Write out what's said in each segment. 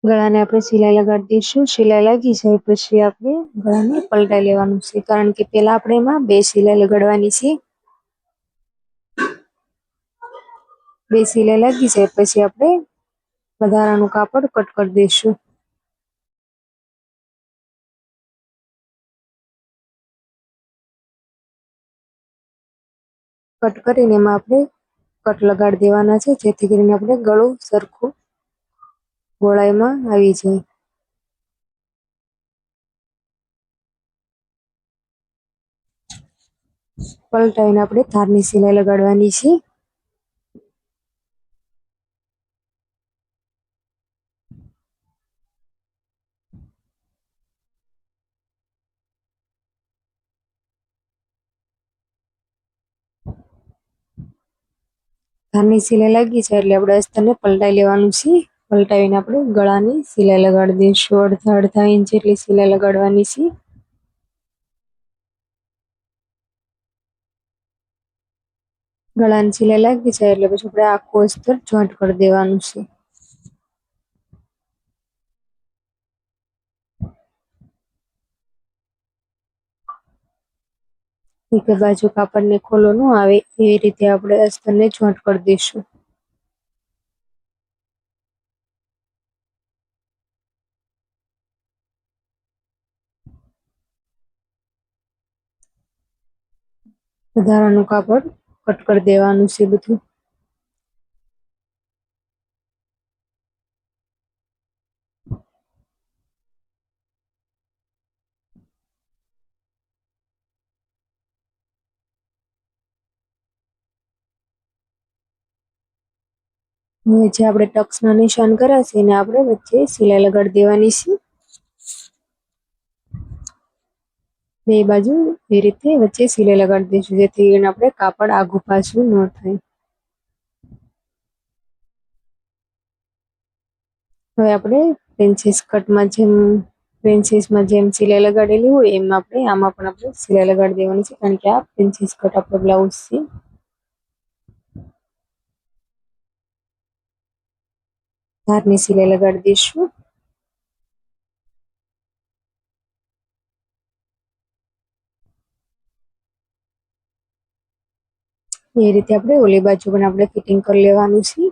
ગળાને આપણે સિલાઈ લગાડી દઈશું. સિલાઈ લાગી જાય પછી આપણે ગળાને પલટાઈ લેવાનું છે, કારણ કે પહેલા આપણે એમાં 2 સિલાઈ લગાડવાની છે. 2 સિલાઈ લાગી જાય પછી આપણે વધારાનું કાપડ કટ કરી દઈશું. કટ કરીને એમાં આપણે કટ લગાડી દેવાના છે, જેથી કરીને આપણે ગળું સરખું ગોળાઈમાં આવી જાય. પલટાઈને આપણે ધારની સિલાઈ લગાડવાની છે. ધારની સિલાઈ લાગી જાય એટલે આપણે અસ્તરને પલટાઈ લેવાનું છે. પલટાવીને આપણે ગળાની સિલાઈ લગાડી દઈશું. અડધા ઇંચ જેટલી સિલાઈ લગાડવાની છે. ગળાની સિલાઈ લાગી જાય એટલે પછી આપણે આખું અસ્તર જોઈન્ટ કરી દેવાનું છે. એક બાજુ કાપડને ખોલો ન આવે એવી રીતે આપણે અસ્તરને જોઈન્ટ કરી દઈશું. વધારાનું કાપડ કટ કરી દેવાનું છે બધું. હવે જે આપણે ટક્સના નિશાન કર્યા છે એને આપણે વચ્ચે સિલાઈ લગાડી દેવાની છે. 2 બાજુ એ રીતે વચ્ચે સિલાઈ લગાડી દઈશું, જેથી કરીને આપણે કાપડ આઘું પાછું ન થાય. હવે આપણે પ્રિન્સેસમાં જેમ સિલાઈ લગાડેલી હોય એમ આપણે આમાં પણ આપણે સિલાઈ લગાડી દેવાની છે, કારણ કે આ પ્રિન્સેસ કટ આપણો બ્લાઉઝ છે. ધારની સિલાઈ લગાડી દઈશું. એ રીતે આપણે ઓલી બાજુ પણ આપણે ફિટિંગ કરી લેવાનું છે.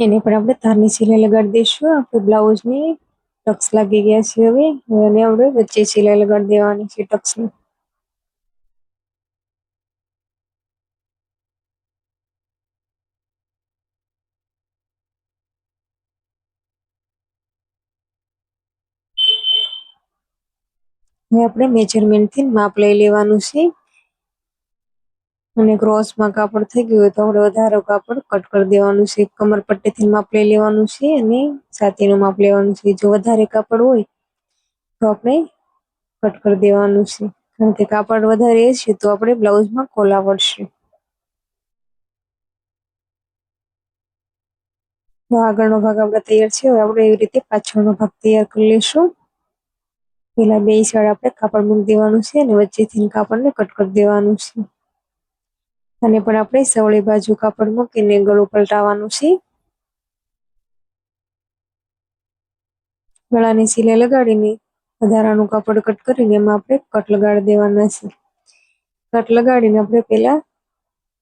એને પણ આપણે ધારની સિલાઈ લગાડી દઈશું. આપણે બ્લાઉઝને ટક્સ લાગી ગયા છે. હવે એને આપણે વચ્ચે સિલાઈ લગાડી દેવાની છે ટક્સની. હવે આપણે મેજરમેન્ટથી માપ લઈ લેવાનું છે, અને ક્રોસમાં કાપડ થઈ ગયું હોય તો આપણે વધારે કાપડ કટ કરી દેવાનું છે. કમર પટ્ટીથી માપ લઈ લેવાનું છે અને છાતીનું માપ લેવાનું છે. જો વધારે કાપડ હોય તો આપણે કટ કરી દેવાનું છે, કારણ કે કાપડ વધારે છે તો આપણે બ્લાઉઝમાં ખોલા પડશે. આગળનો ભાગ આપણે તૈયાર છે. હવે આપણે એવી રીતે પાછળનો ભાગ તૈયાર કરી લઈશું. પેલા 2 સાઈડ આપણે કાપડ મૂકી દેવાનું છે અને વચ્ચેથી કાપડને કટ કરી દેવાનું છે. અને પણ આપણે સવળી બાજુ કાપડ મૂકીને ગળું પલટાવવાનું છે. ગળાની સિલાઈ લગાડીને વધારાનું કાપડ કટ કરીને એમાં આપણે કટ લગાડી દેવાના છે. કટ લગાડીને આપણે પહેલા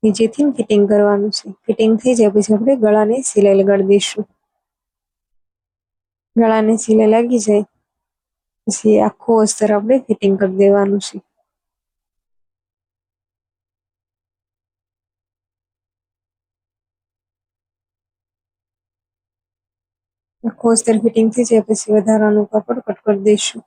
નીચેથી ફિટિંગ કરવાનું છે. ફિટિંગ થઈ જાય પછી આપણે ગળાને સિલાઈ લગાડી દઈશું. ગળાને સિલાઈ લાગી જાય પછી આખું અસ્તર આપણે ફિટિંગ કરી દેવાનું છે. આખું અસ્તર ફિટિંગ થઈ જાય પછી વધારાનું કાપડ કટ કરી દઈશું.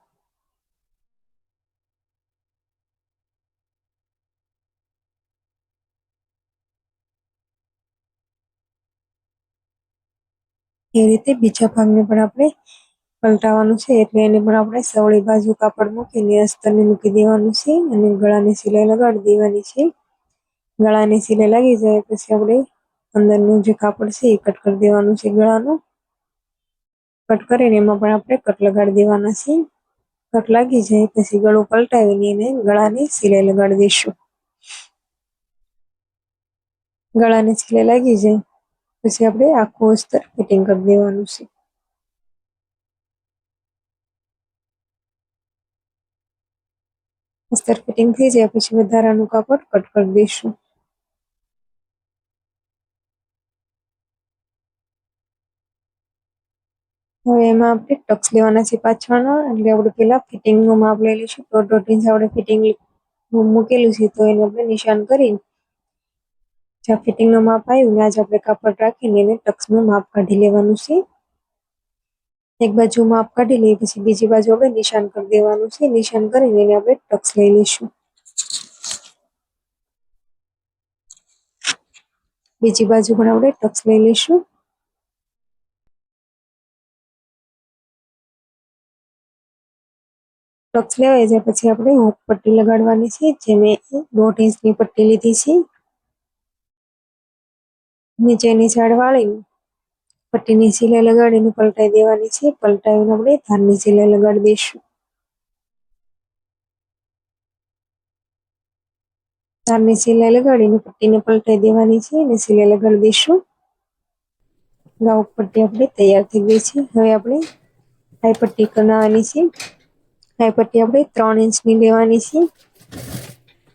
એ રીતે બીજા ભાગને પણ આપણે પલટાવવાનું છે, એટલે એને પણ આપણે સવળી બાજુ કાપડ મૂકીને અસ્તરને મૂકી દેવાનું છે અને ગળાની સિલાઈ લગાડી દેવાની છે. ગળાની સિલાઈ લાગી જાય પછી આપણે અંદરનું જે કાપડ છે એ કટ કરી દેવાનું છે ગળાનું. કટ કરીને એમાં પણ આપણે કટ લગાડી દેવાના છે. કટ લાગી જાય પછી ગળું પલટાવીને એને ગળાની સિલાઈ લગાડી દઈશું. ગળાની સિલાઈ લાગી જાય પછી આપણે આખું અસ્તર ફિટિંગ કરી દેવાનું છે. અસ્તર ફિટિંગ થઈ જાય પછી વધારાનું કાપડ કટ કરી દઈશું. હવે એમાં આપણે ટક્સ લેવાના છે પાછળનો, એટલે આપણે પેલા ફિટિંગનું માપ લઈ લઈશું. 1.5 ઇંચ આપણે ફિટિંગ મૂકેલું છે તો એને આપણે નિશાન કરીને જ્યાં ફિટિંગનું માપ આવ્યું ને આજે આપણે કાપડ રાખીને એને ટક્સનું માપ કાઢી લેવાનું છે. એક બાજુ માપ કાઢી લઈએ પછી બીજી બાજુ આપણે નિશાન કરી દેવાનું છે. નિશાન કરીને એને આપણે ટક્સ લઈ લઈશું. બીજી બાજુ પણ આપણે ટક્સ લઈ લઈશું. ટક્સ લેવાઈ જાય પછી આપણે હૂક પટ્ટી લગાડવાની છે, જે મેં 1.5 ઇંચની પટ્ટી લીધી છે. નીચેની સાઈડ વાળીને પટ્ટીની સિલાઈ લગાડીને પલટાઈ દેવાની છે. પલટાવીને આપણે ધારની સિલાઈ લગાડી દઈશું. ધારની સિલાઈ લગાડીને પટ્ટીને પલટાઈ દેવાની છે અને સિલાઈ લગાડી દઈશું. હૂક પટ્ટી આપણી તૈયાર થઈ ગઈ છે. હવે આપણે હાઈ પટ્ટી બનાવવાની છે. હાઈ પટ્ટી આપણે 3 ઇંચની લેવાની છે.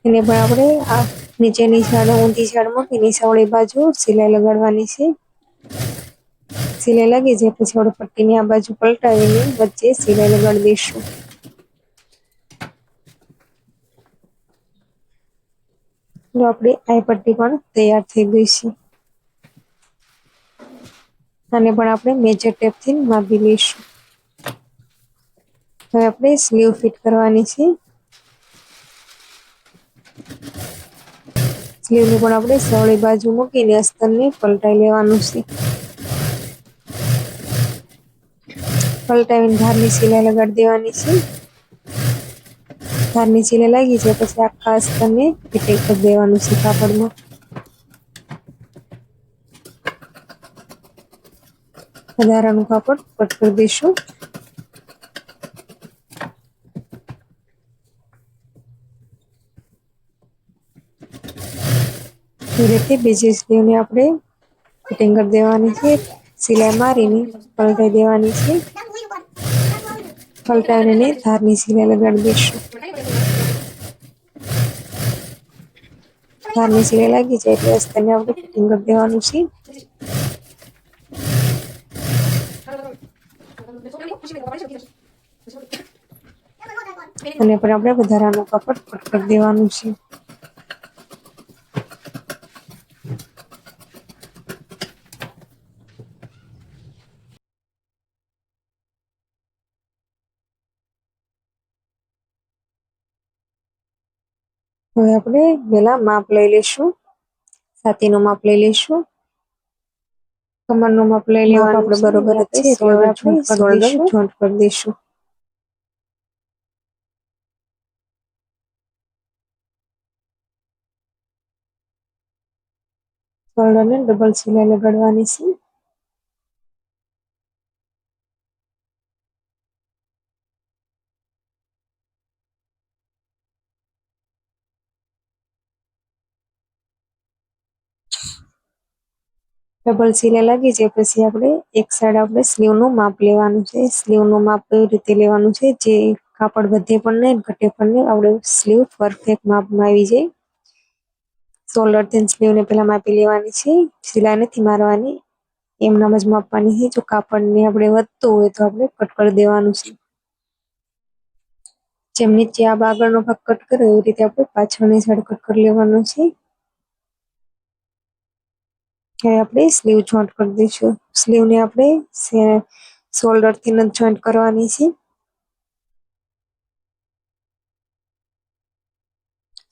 એને પણ આપણે આ નીચેની સાઈડ ઊંધી સાઈડ મૂકીને સવળી બાજુ સિલાઈ લગાડવાની છે. સિલાઈ લાગી જાય પછી આપણે પટ્ટીની આ બાજુ પલટાવીને વચ્ચે સિલાઈ લગાડી દઈશું. તો આપણી આ પટ્ટી પણ તૈયાર થઈ ગઈ છે. આને પણ આપણે મેજર ટેપથી માપી લઈશું. હવે આપણે સ્લીવ ફિટ કરવાની છે. સ્લીવની પણ આપણે સવળી બાજુ મૂકીને અસ્તરને પલટાઈ લેવાનું છે. પલટાવીને ધારની સિલાઈ લગાડી દેવાની છે. ધારની સિલાઈ લાગી જાય પછી આખા અસ્તરને ફિટિંગ કરી દેવાનું છે કાપડમાં. વધારાનું કાપડ કટ કરી દઈશું. એ રીતે બીજી સ્લીવને આપણે ફિટિંગ કરી દેવાની છે. સિલાઈ મારીને પલટાઈ દેવાની છે. પલટાવીને ધારની સિલાઈ લગાડી દઈશું. ધારની સિલાઈ લાગી જાય એટલે અસ્તરને આપણે ફિટિંગ કરી દેવાનું છે. અને પણ આપણે વધારાનું કાપડ કટ કરી દેવાનું છે. હવે આપણે પેલા માપ લઈ લઈશું. છાતીનું માપ લઈ લઈશું. કમરનું માપ લઈ લેવાનું આપણે બરોબર જ છે એટલે હવે આપણે શોલ્ડર જોઈન્ટ કરી દઈશું. શોલ્ડરને ડબલ સિલાઈ લગાડવાની છે. ડબલ સિલાઈ લાગી જાય પછી આપણે એક સાઈડ આપણે સ્લીવનું માપ લેવાનું છે. સ્લીવનું માપ કઈ રીતે લેવાનું છે, જે કાપડ વધે પણ નહીં ઘટે પણ નહીં, આપણે સ્લીવ પરફેક્ટ માપમાં આવી જાય. શોલ્ડરથી સ્લીવને પહેલા માપી લેવાની છે. સિલાઈ નથી મારવાની, એમનામ જ માપવાની છે. જો કાપડને આપણે વધતું હોય તો આપણે કટ કરી દેવાનું છે. જેમ નીચે આ આગળનો ભાગ કટ કર્યો એવી રીતે આપણે પાછળની સાઈડ કટ કરી લેવાનો છે. હવે આપણે સ્લીવ જોઈન્ટ કરી દઈશું. સ્લીવને આપણે શોલ્ડરથી જ જોઈન્ટ કરવાની છે.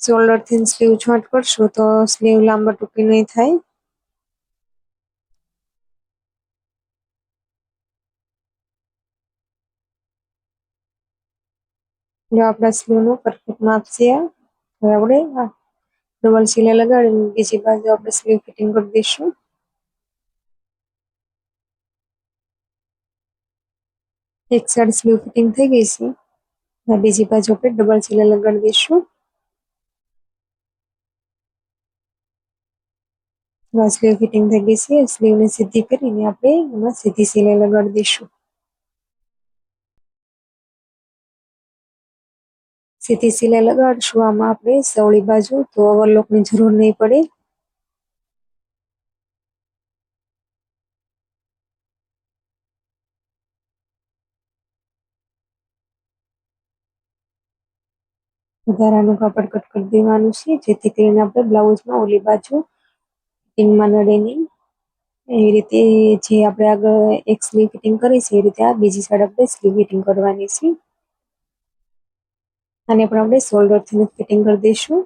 શોલ્ડરથી સ્લીવ જોઈન્ટ કરશું તો સ્લીવ લાંબા ટૂંકી નહીં થાય. જો આપણા સ્લીવનું પરફેક્ટ માપ છે. હવે આપણે ડબલ સિલાઈ લગાડીને બીજી બાજુ આપણે સ્લીવ ફિટિંગ કરી દઈશું. એક સાઈડ સ્લીવ ફિટિંગ થઈ ગઈ છે. બીજી બાજુ આપણે ડબલ સિલાઈ લગાડી દઈશું. સ્લીવ ફિટિંગ થઈ ગઈ છે. સ્લીવને સીધી કરીને આપણે એમાં સીધી સિલાઈ લગાડી દઈશું. સીધી સિલાઈ લગાડશું આમાં આપણે સવળી બાજુ, તો ઓવરલોકની જરૂર નહીં પડે. વધારાનું કાપડ કટ કરી દેવાનું છે, જેથી કરીને આપણે બ્લાઉઝમાં ઓલી બાજુ ફિટિંગમાં નડે નહીં. એવી રીતે જે આપણે આગળ એક સ્લીવ ફિટિંગ કરી છે એ રીતે આ બીજી સાઈડ આપણે સ્લીવ ફિટિંગ કરવાની છે. અને પણ આપણે શોલ્ડરથી ફિટિંગ કરી દઈશું.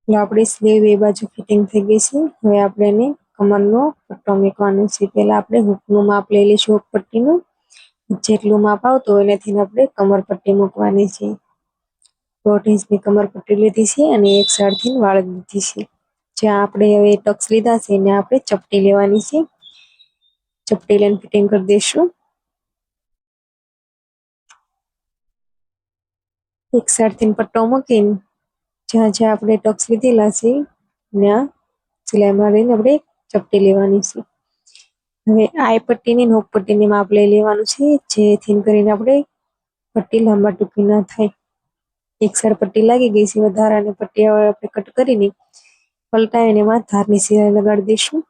એટલે આપણી સ્લીવ એ બાજુ ફિટિંગ થઈ ગઈ છે. હવે આપણે એને કમરનો પટ્ટો મૂકવાનો છે. પહેલા આપણે હૂકનું માપ લઈ લઈશું. હૂક પટ્ટીનું જેટલું માપ આવતું હોય એનાથી આપણે કમર પટ્ટી મૂકવાની છે. 1/2 ઇંચની કમર પટ્ટી લીધી છે અને એક સાઈડથી વાળી દીધી છે. જ્યાં આપણે હવે ટક્સ લીધા છે એને આપણે ચપટી લેવાની છે. ચપટી લઈને ફિટિંગ કરી દઈશું. એક સાઈડથી પટ્ટો મૂકીને જ્યાં જ્યાં આપણે ટક્સ લીધેલા છે ત્યાં સિલાઈ મારીને આપણે ચપટી લેવાની છે. હવે આઈ પટ્ટીની હૂક પટ્ટીની માપ લઈ લેવાનું છે, જેથી કરીને આપણે પટ્ટી લાંબા ટૂંકી ના થાય. એક સાઈડ પટ્ટી લાગી ગઈ છે. વધારાની પટ્ટી હવે આપણે કટ કરીને પલટાવીને એમાં ધારની સિલાઈ લગાડી દઈશું.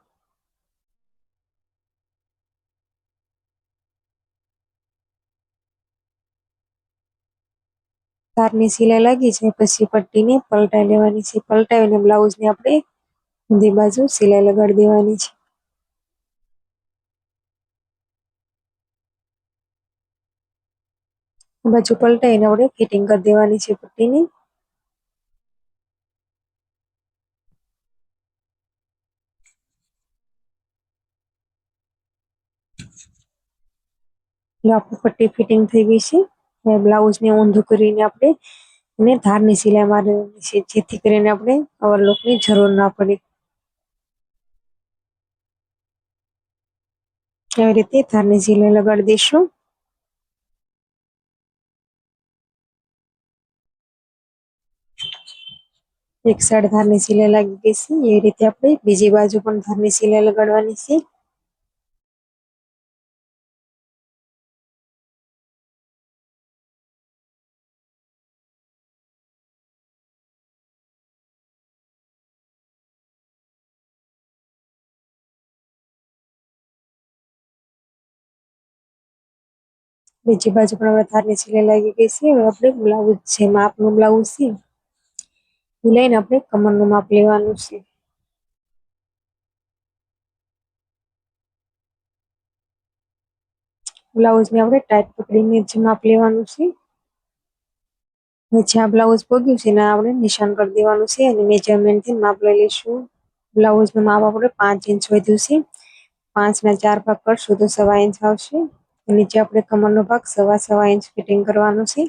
ધારની સિલાઈ લાગી છે પછી પટ્ટીને પલટાઈ લેવાની છે. પલટાવીને બ્લાઉઝને આપણે ઊંધી બાજુ સિલાઈ લગાડી દેવાની છે. બાજુ પલટાઈને આપણે ફિટિંગ કરી દેવાની છે પટ્ટીની. આપણી પટ્ટી ફિટિંગ થઈ ગઈ છે. હવે બ્લાઉઝને ઊંધું કરીને આપણે એને ધારની સિલાઈ મારવાની છે, જેથી કરીને આપણે ઓવરલોકની જરૂર ના પડે. આવી રીતે ધારની સિલાઈ લગાડી દઈશું. એક સાઈડ ધારની સિલાઈ લાગી ગઈ છે. એવી રીતે આપણે બીજી બાજુ પણ ધારની સિલાઈ લગાડવાની છે. બીજી બાજુ પણ હવે ધારની સિલાઈ લાગી ગઈ છે. હવે આપણે બ્લાઉઝ છે માપનું બ્લાઉઝ છે એ લઈને આપણે કમરનું માપ લેવાનું છે. બ્લાઉઝને આપણે ટાઈટ પકડીને જ માપ લેવાનું છે. હવે જ્યાં બ્લાઉઝ પગ્યું છે એના આપણે નિશાન કરી દેવાનું છે અને મેજરમેન્ટથી માપ લઈ લઈશું. બ્લાઉઝનું માપ આપણે 5 ઇંચ વધ્યું છે. 5ના 4 ભાગ કરશું તો 1.25 ઇંચ આવશે. નીચે આપણે કમરનો ભાગ 1.25 ઇંચ ફિટિંગ કરવાનો છે.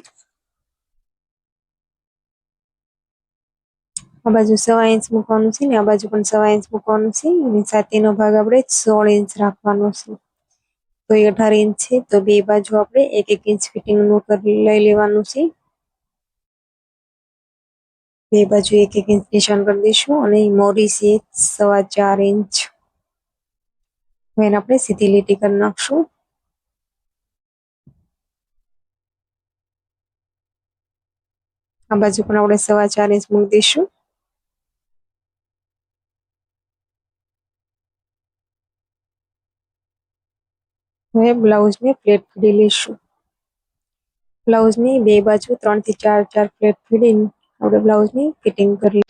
આ બાજુ 1.25 ઇંચ મૂકવાનું છે ને આ બાજુ પણ 1.25 ઇંચ મૂકવાનું છે. અને છાતીનો ભાગ આપણે 16 ઇંચ રાખવાનો છે. તો એ 18 ઇંચ છે, તો બે બાજુ આપણે 1-1 ઇંચ ફિટિંગનું લઈ લેવાનું છે. બે બાજુ 1-1 ઇંચ નિશાન કરી દઈશું અને મોરી છે 4.25 ઇંચ. હવે એને આપણે સીધી લીટી કરી નાખશું. આ બાજુ પણ આપણે 4.25 ઇંચ મૂકી દઈશું. હવે બ્લાઉઝને પ્લેટ ફીડી લઈશું. બ્લાઉઝની બે બાજુ 3 થી 4 ફ્લેટ ફીડીને આપણે બ્લાઉઝની ફિટિંગ કરી